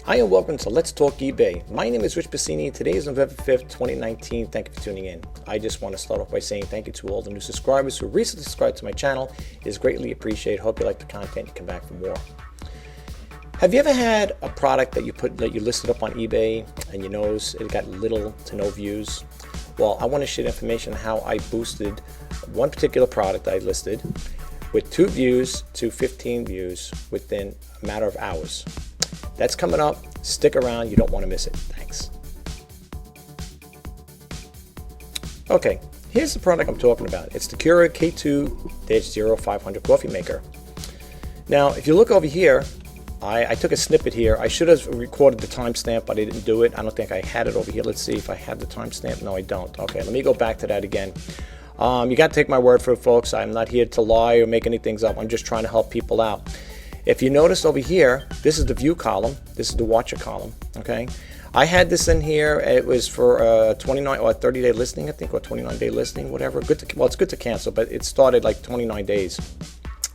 Hi and welcome to Let's Talk eBay. My name is Rich Pasini. Today is November 5th, 2019. Thank you for tuning in. I just want to start off by saying thank you to all the new subscribers who recently subscribed to my channel. It is greatly appreciated. Hope you like the content and come back for more. Have you ever had a product that you listed up on eBay and you notice it got little to no views? Well, I want to share information on how I boosted one particular product I listed with 2 views to 15 views within a matter of hours. That's coming up. Stick around. You don't want to miss it. Thanks. Okay, here's the product I'm talking about. It's the Keurig K2-0500 coffee maker. Now, if you look over here, I took a snippet here. I should have recorded the timestamp, but I didn't do it. I don't think I had it over here. Let's see if I have the timestamp. No, I don't. Okay, let me go back to that again. You got to take my word for it, folks. I'm not here to lie or make any things up. I'm just trying to help people out. If you notice over here, this is the view column. This is the watcher column. Okay, I had this in here. It was for 29 or 30-day listing, I think, or 29-day listing, whatever. Well, it's good to cancel, but it started like 29 days.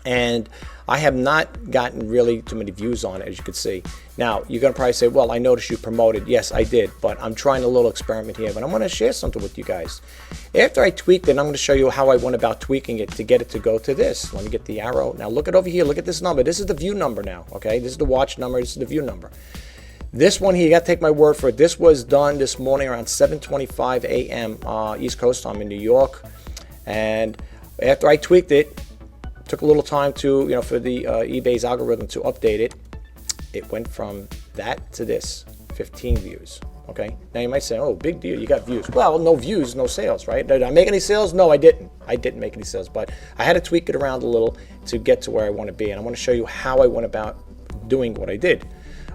And I have not gotten really too many views on it, as you can see. Now, you're going to probably say, well, I noticed you promoted. Yes, I did, but I'm trying a little experiment here, but I'm going to share something with you guys. After I tweaked it, I'm going to show you how I went about tweaking it to get it to go to this. Let me get the arrow. Now, look at over here. Look at this number. This is the view number now, okay? This is the watch number. This is the view number. This one here, you got to take my word for it. This was done this morning around 7:25 a.m. East Coast time in New York. And after I tweaked it, took a little time to, for the eBay's algorithm to update it. It went from that to this, 15 views. Okay. Now you might say, oh, big deal, you got views. Well, no views, no sales, right? Did I make any sales? No, I didn't. I didn't make any sales, but I had to tweak it around a little to get to where I want to be, and I want to show you how I went about doing what I did.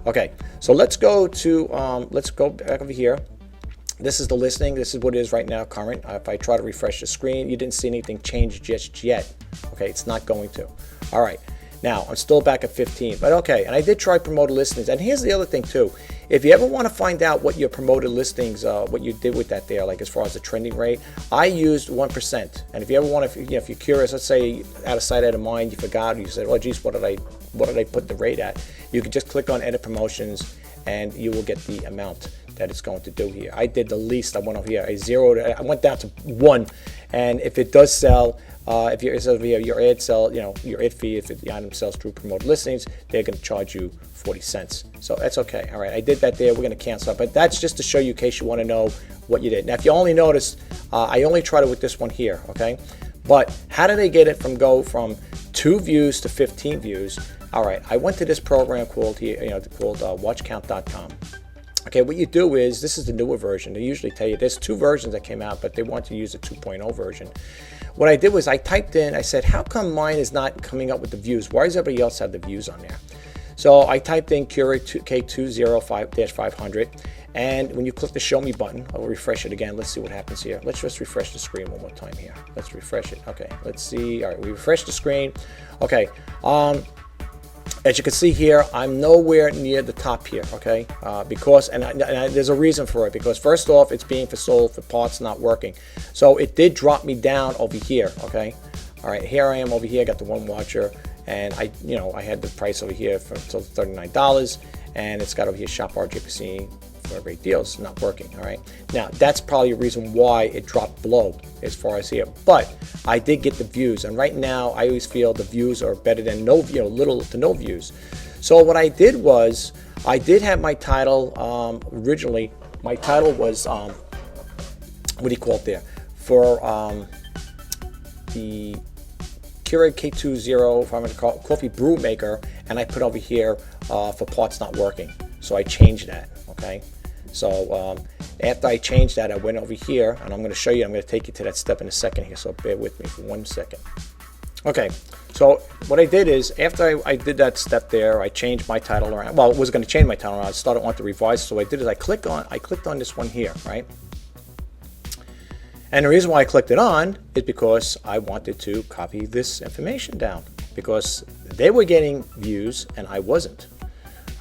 Okay. So let's go back over here. This is the listing. This is what it is right now, current. If I try to refresh the screen, you didn't see anything change just yet. Okay, it's not going to. All right, now I'm still back at 15, but okay. And I did try promoted listings. And here's the other thing too. If you ever want to find out what your promoted listings, what you did with that there, like as far as the trending rate, I used 1%. And if you ever want to, if you're curious, let's say out of sight, out of mind, you forgot, you said, oh geez, what did I put the rate at? You can just click on edit promotions, and you will get the amount that it's going to do here. I did the least. I went over here. I went down to 1, and if it does sell, if your ad sell, your ad fee, if the item sells through promoted listings, they're going to charge you 40 cents. So that's okay. All right, I did that there. We're going to cancel it, but that's just to show you in case you want to know what you did. Now, if you only noticed, I only tried it with this one here. Okay, but how did they get it from 2 views to 15 views? All right, I went to this program called watchcount.com. Okay, what you do is, this is the newer version. They usually tell you there's 2 versions that came out, but they want to use the 2.0 version. What I did was I typed in, I said, how come mine is not coming up with the views? Why does everybody else have the views on there? So I typed in Keurig K2-0500, and when you click the show me button, I'll refresh it again. Let's see what happens here. Let's just refresh the screen one more time here. Let's refresh it. Okay, let's see. All right, we refresh the screen. Okay. As you can see here, I'm nowhere near the top here, okay? Because there's a reason for it. Because first off, it's being sold for parts not working. So it did drop me down over here, okay? All right, here I am over here. I got the one watcher, and I had the price over here for until $39, and it's got over here shop RJ Pasini for great deals. Not working. All right. Now that's probably a reason why it dropped below as far as here. But I did get the views, and right now I always feel the views are better than little to no views. So what I did was I did have my title originally. My title was what do you call it there for the Keurig K2-0500 coffee brew maker, and I put over here for parts not working. So I changed that. Okay. So after I changed that, I went over here, and I'm going to show you. I'm going to take you to that step in a second here. So bear with me for 1 second. Okay. So what I did is, after I did that step there, I changed my title around. Well, I was going to change my title around. I started wanting to revise. So what I did is I clicked on this one here, right? And the reason why I clicked it on is because I wanted to copy this information down, because they were getting views and I wasn't.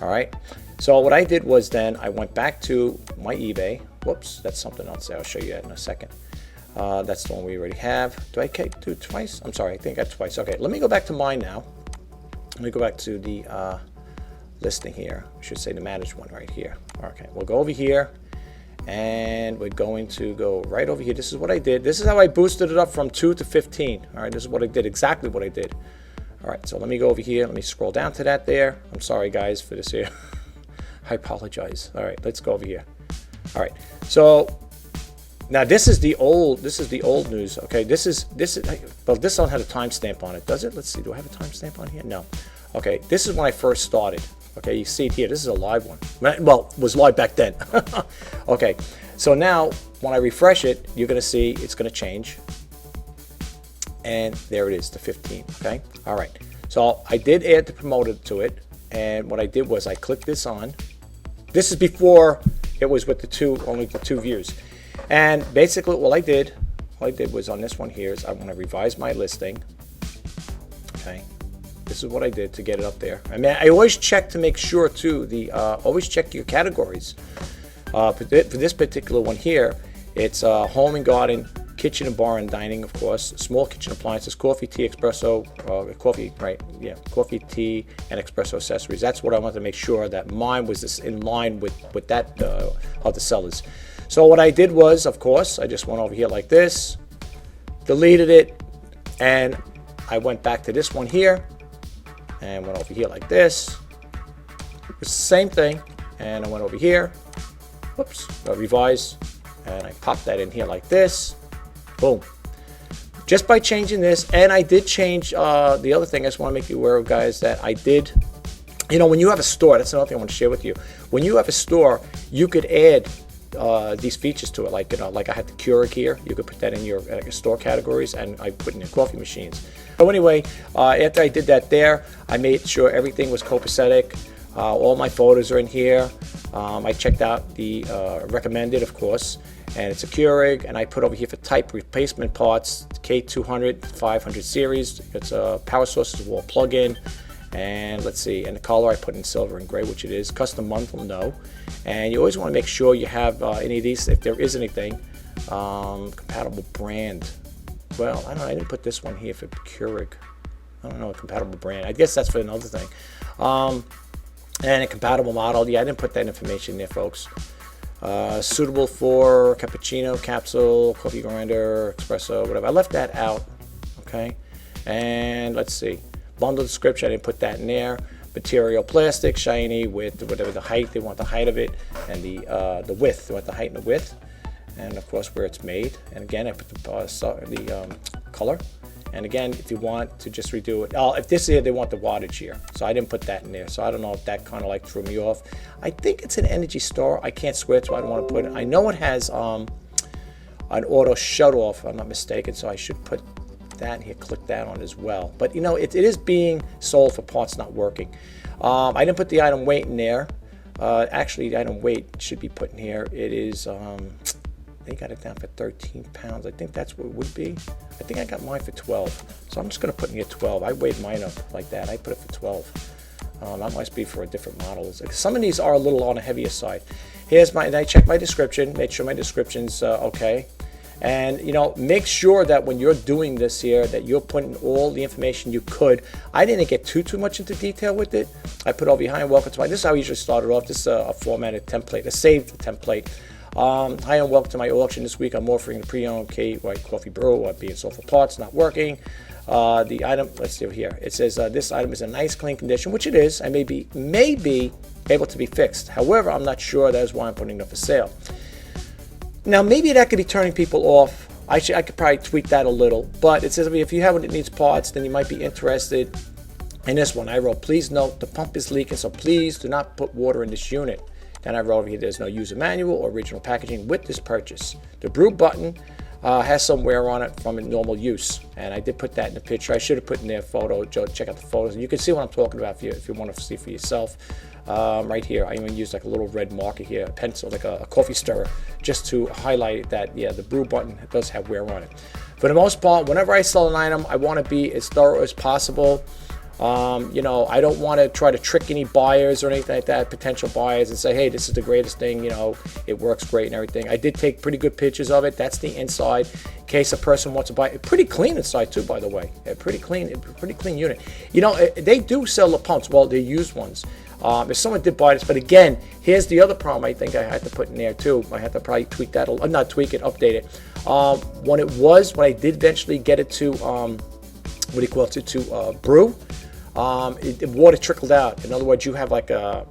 All right. So what I did was then I went back to my eBay. Whoops, that's something else. I'll show you that in a second. That's the one we already have. Do I do it twice? I'm sorry, I think I got twice. Okay, let me go back to mine now. Let me go back to the listing here. I should say the managed one right here. Okay, we'll go over here, and we're going to go right over here. This is what I did. This is how I boosted it up from 2 to 15. All right, this is what I did, exactly what I did. All right, so let me go over here. Let me scroll down to that there. I'm sorry, guys, for this here. I apologize. All right, let's go over here. All right, so now this is the old news. Okay, this is well, this don't have a timestamp on it, does it? Let's see. Do I have a timestamp on here? No. Okay, this is when I first started. Okay, you see it here. This is a live one. Well, it was live back then. Okay, so now when I refresh it, you're going to see it's going to change. And there it is, the 15. Okay, all right. So I did add the promoter to it, and what I did was I clicked this on. This is before it was with only the 2 views. And basically, all I did was on this one here is I want to revise my listing. Okay. This is what I did to get it up there. I mean, I always check to make sure too. Always check your categories. For this particular one here, it's home and garden, kitchen and bar and dining, of course. Small kitchen appliances, coffee, tea, espresso, coffee, right? Yeah, coffee, tea, and espresso accessories. That's what I wanted to make sure that mine was in line with that of the sellers. So what I did was, of course, I just went over here like this, deleted it, and I went back to this one here. And went over here like this. It was the same thing. And I went over here. Whoops. Revise. And I popped that in here like this. Boom. Just by changing this. And I did change the other thing I just want to make you aware of, guys, that I did. You know, when you have a store, that's another thing I want to share with you. When you have a store, you could add these features to it. Like, you know, like I had the Keurig here. You could put that in your store categories, and I put in your coffee machines. So anyway, after I did that there, I made sure everything was copacetic. All my photos are in here. I checked out the recommended, of course, and it's a Keurig, and I put over here for type replacement parts, K200, 500 series. It's a power source wall plug-in. And let's see, and the color I put in silver and gray, which it is. Custom month will know. And you always want to make sure you have any of these, if there is anything, compatible brand. Well, I don't know, I didn't put this one here for Keurig. I don't know, a compatible brand. I guess that's for another thing. And a compatible model. Yeah, I didn't put that information there, folks. Suitable for cappuccino, capsule, coffee grinder, espresso, whatever. I left that out, okay? And let's see. Bundle description, I didn't put that in there. Material plastic, shiny with whatever the height, they want the height of it, and the width, they want the height and the width, and of course where it's made. And again, I put the color. And again, if you want to just redo it, if this here, they want the wattage here. So I didn't put that in there. So I don't know if that kind of like threw me off. I think it's an Energy Star. I can't swear to it, I don't want to put it. I know it has an auto shut off, if I'm not mistaken, so I should put that here, click that on as well. But you know, it is being sold for parts not working. I didn't put the item weight in there. Actually, the item weight should be put in here. It is, they got it down for 13 pounds. I think that's what it would be. I think I got mine for 12. So I'm just going to put in here 12. I weighed mine up like that. I put it for 12. That must be for a different model. Some of these are a little on the heavier side. Here's my, and I checked my description, made sure my description's okay. And you know, make sure that when you're doing this here, that you're putting all the information you could. I didn't get too much into detail with it. I put over behind welcome to my, this is how I usually started off. This is a formatted template, a saved template. Hi and welcome to my auction this week. I'm offering the pre-owned K White Coffee Brew being sold for parts, not working. The item, let's see over here. It says this item is in nice, clean condition, which it is. I may be able to be fixed. However, I'm not sure. That is why I'm putting it up for sale. Now, maybe that could be turning people off. I could probably tweak that a little. But it says, if you have one that needs parts, then you might be interested in this one. I wrote, please note the pump is leaking, so please do not put water in this unit. Then I wrote over here, there's no user manual or original packaging with this purchase. The brew button has some wear on it from normal use. And I did put that in the picture. I should have put in their photo. Joe, check out the photos. And you can see what I'm talking about if you want to see for yourself. Right here, I even used like a little red marker here, a pencil, like a coffee stirrer, just to highlight that, yeah, the brew button does have wear on it. For the most part, whenever I sell an item, I want to be as thorough as possible. You know, I don't want to try to trick any buyers or anything like that, potential buyers, and say, hey, this is the greatest thing, you know, it works great and everything. I did take pretty good pictures of it. That's the inside, in case a person wants to buy it. Pretty clean inside too, by the way. Pretty clean unit. You know, they do sell the pumps. Well, they're used ones. If someone did buy this, but again, here's the other problem I think I had to put in there too. I had to probably tweak that, not tweak it, update it. When I did eventually get it to, brew, the water trickled out. In other words, you have like an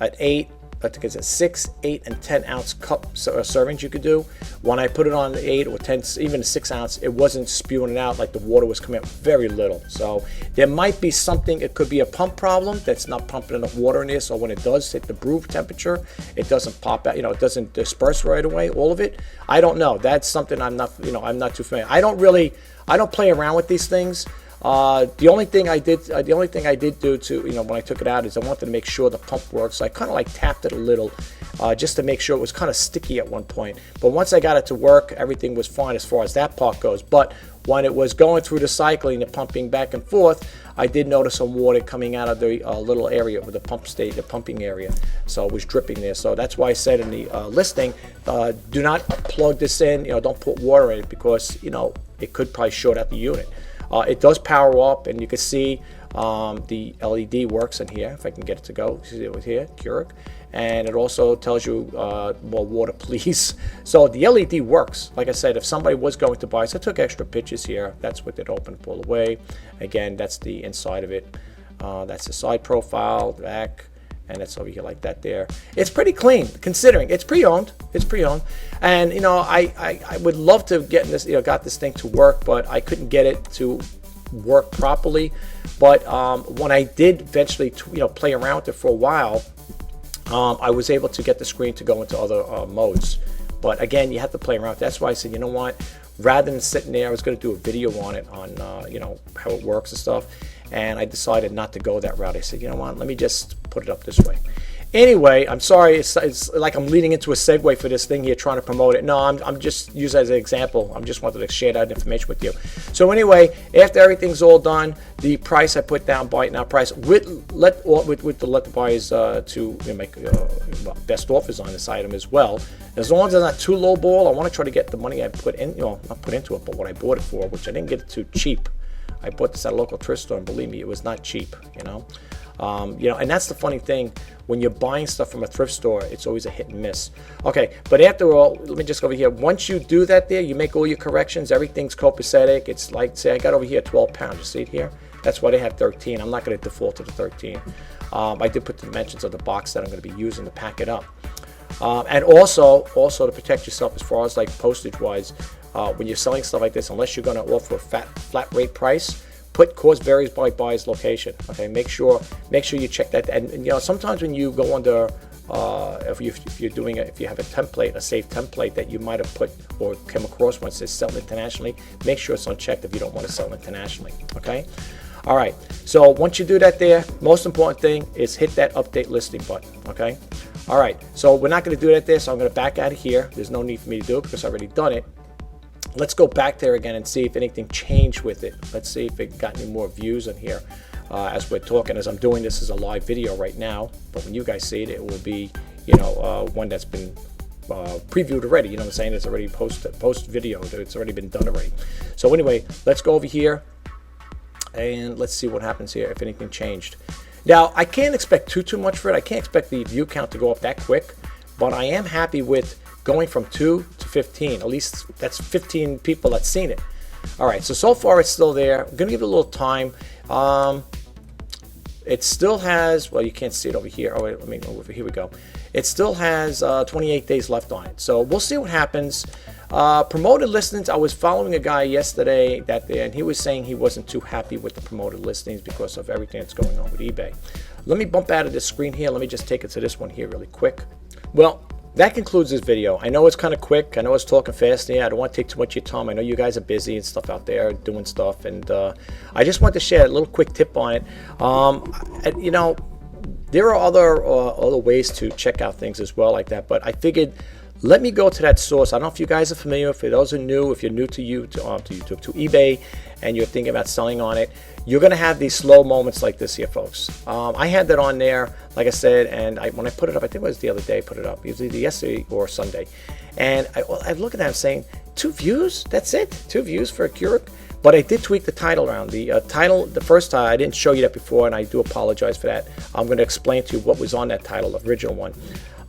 8, I think it's a 6, 8, and 10 ounce cup servings you could do. When I put it on the 8 or 10, even a 6 ounce, it wasn't spewing it out, like the water was coming out very little. So there might be something, it could be a pump problem that's not pumping enough water in there, so when it does hit the brew temperature, it doesn't pop out, it doesn't disperse right away, all of it. I don't know. That's something I'm not too familiar. I don't play around with these things. The only thing I did do to, when I took it out is I wanted to make sure the pump works. So I kind of like tapped it a little, just to make sure. It was kind of sticky at one point. But once I got it to work, everything was fine as far as that part goes. But when it was going through the cycling, the pumping back and forth, I did notice some water coming out of the little area with the the pumping area. So it was dripping there. So that's why I said in the listing, do not plug this in. Don't put water in it, because it could probably short out the unit. It does power up, and you can see the LED works in here. If I can get it to go, see it here, Keurig, and it also tells you more water, please. So the LED works. Like I said, if somebody was going to buy, so I took extra pictures here. That's what it opened all the way. Again, that's the inside of it. That's the side profile, the back. And it's over here like that there. It's pretty clean, considering it's pre-owned. It's pre-owned. And, I would love to get this, got this thing to work, but I couldn't get it to work properly. But when I did eventually, play around with it for a while, I was able to get the screen to go into other modes. But again, you have to play around with it. That's why I said, you know what? Rather than sitting there, I was going to do a video on it, on, how it works and stuff. And I decided not to go that route. I said, you know what, let me just put it up this way. Anyway, I'm sorry, it's like I'm leading into a segue for this thing here, trying to promote it. No, I'm just using it as an example. I'm just wanted to share that information with you. So anyway, after everything's all done, the price I put down, buy it now price, let the buyers to make best offers on this item as well. As long as it's not too low ball, I want to try to get the money I put in, not put into it, but what I bought it for, which I didn't get it too cheap. I bought this at a local thrift store, and believe me, it was not cheap, and that's the funny thing. When you're buying stuff from a thrift store, it's always a hit and miss. Okay, but after all, let me just go over here. Once you do that there, you make all your corrections, everything's copacetic. It's like, say I got over here 12 pounds, you see it here? That's why they have 13. I'm not going to default to the 13. I did put the dimensions of the box that I'm going to be using to pack it up. And also to protect yourself as far as like postage wise, when you're selling stuff like this, unless you're going to offer a flat rate price, put cost varies by buyer's location. Okay, make sure you check that. And sometimes when you go under, if you have a template, a safe template that you might have put or come across when it says sell internationally, make sure it's unchecked if you don't want to sell internationally. Okay. All right. So once you do that, there, most important thing is hit that update listing button. Okay. All right. So we're not going to do that there. So I'm going to back out of here. There's no need for me to do it because I've already done it. Let's go back there again and see if anything changed with it. Let's see if it got any more views in here as we're talking. As I'm doing this as a live video right now, but when you guys see it, it will be, one that's been previewed already. You know what I'm saying? It's already post video. It's already been done already. So anyway, let's go over here and let's see what happens here. If anything changed. Now I can't expect too much for it. I can't expect the view count to go up that quick, but I am happy with going from 2 to 15. At least that's 15 people that's seen it. All right, so far it's still there. I'm gonna give it a little time. It still has, well, you can't see it over here. Oh wait, let me move over. Here we go. It still has 28 days left on it. So we'll see what happens. Promoted listings, I was following a guy yesterday and he was saying he wasn't too happy with the promoted listings because of everything that's going on with eBay. Let me bump out of this screen here. Let me just take it to this one here really quick. Well, that concludes this video. I know it's kind of quick. I know it's talking fast. Yeah, I don't want to take too much of your time. I know you guys are busy and stuff out there doing stuff. And I just want to share a little quick tip on it. There are other ways to check out things as well like that. But I figured, let me go to that source. I don't know if you guys are familiar. For those who are new, if you're new to YouTube, to eBay, and you're thinking about selling on it, you're going to have these slow moments like this here, folks. I had that on there, like I said, and when I put it up, I think it was the other day I put it up. It was either yesterday or Sunday. And I look at that and saying, 2 views. That's it. 2 views for a Keurig. But I did tweak the title around. The title, the first time, I didn't show you that before, and I do apologize for that. I'm going to explain to you what was on that title, the original one.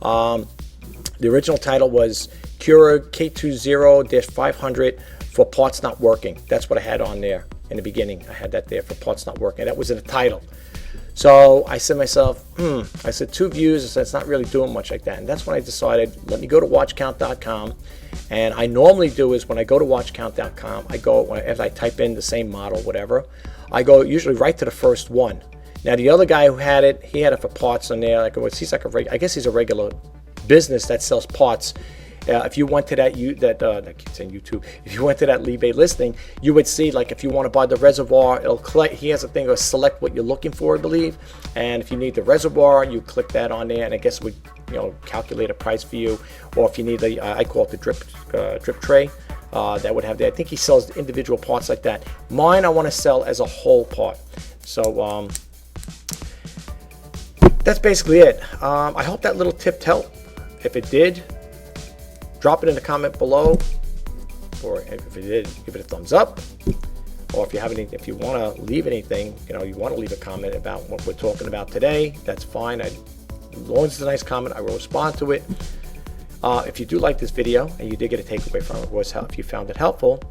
The original title was Keurig K20-500 for parts not working. That's what I had on there in the beginning. I had that there for parts not working. That was in the title. So I said to myself, I said 2 views, I said, it's not really doing much like that. And that's when I decided, let me go to watchcount.com. And I normally do is when I go to watchcount.com, I go, as I type in the same model, whatever, I go usually right to the first one. Now the other guy who had it, he had it for parts on there. Like, he's like I guess he's a regular business that sells parts. If you went to that, I keep saying YouTube. If you went to that eBay listing, you would see, like, if you want to buy the reservoir, it'll collect. He has a thing of select what you're looking for, I believe. And if you need the reservoir, you click that on there, and I guess it would, calculate a price for you. Or if you need the, I call it the drip tray, that would have that. I think he sells individual parts like that. Mine, I want to sell as a whole part. So that's basically it. I hope that little tip helped. If it did, drop it in the comment below, or if it did, give it a thumbs up. Or if you have any, if you want to leave anything, you want to leave a comment about what we're talking about today, that's fine. As long as it's a nice comment, I will respond to it. If you do like this video and you did get a takeaway from it, if you found it helpful,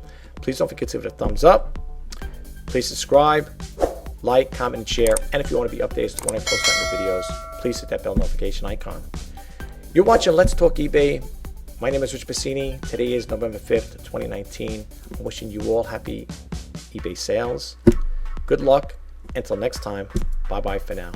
please don't forget to give it a thumbs up. Please subscribe, like, comment, and share. And if you want to be updated when I post out new videos, please hit that bell notification icon. You're watching Let's Talk eBay. My name is Rich Pasini. Today is November 5th, 2019. I'm wishing you all happy eBay sales. Good luck. Until next time, bye-bye for now.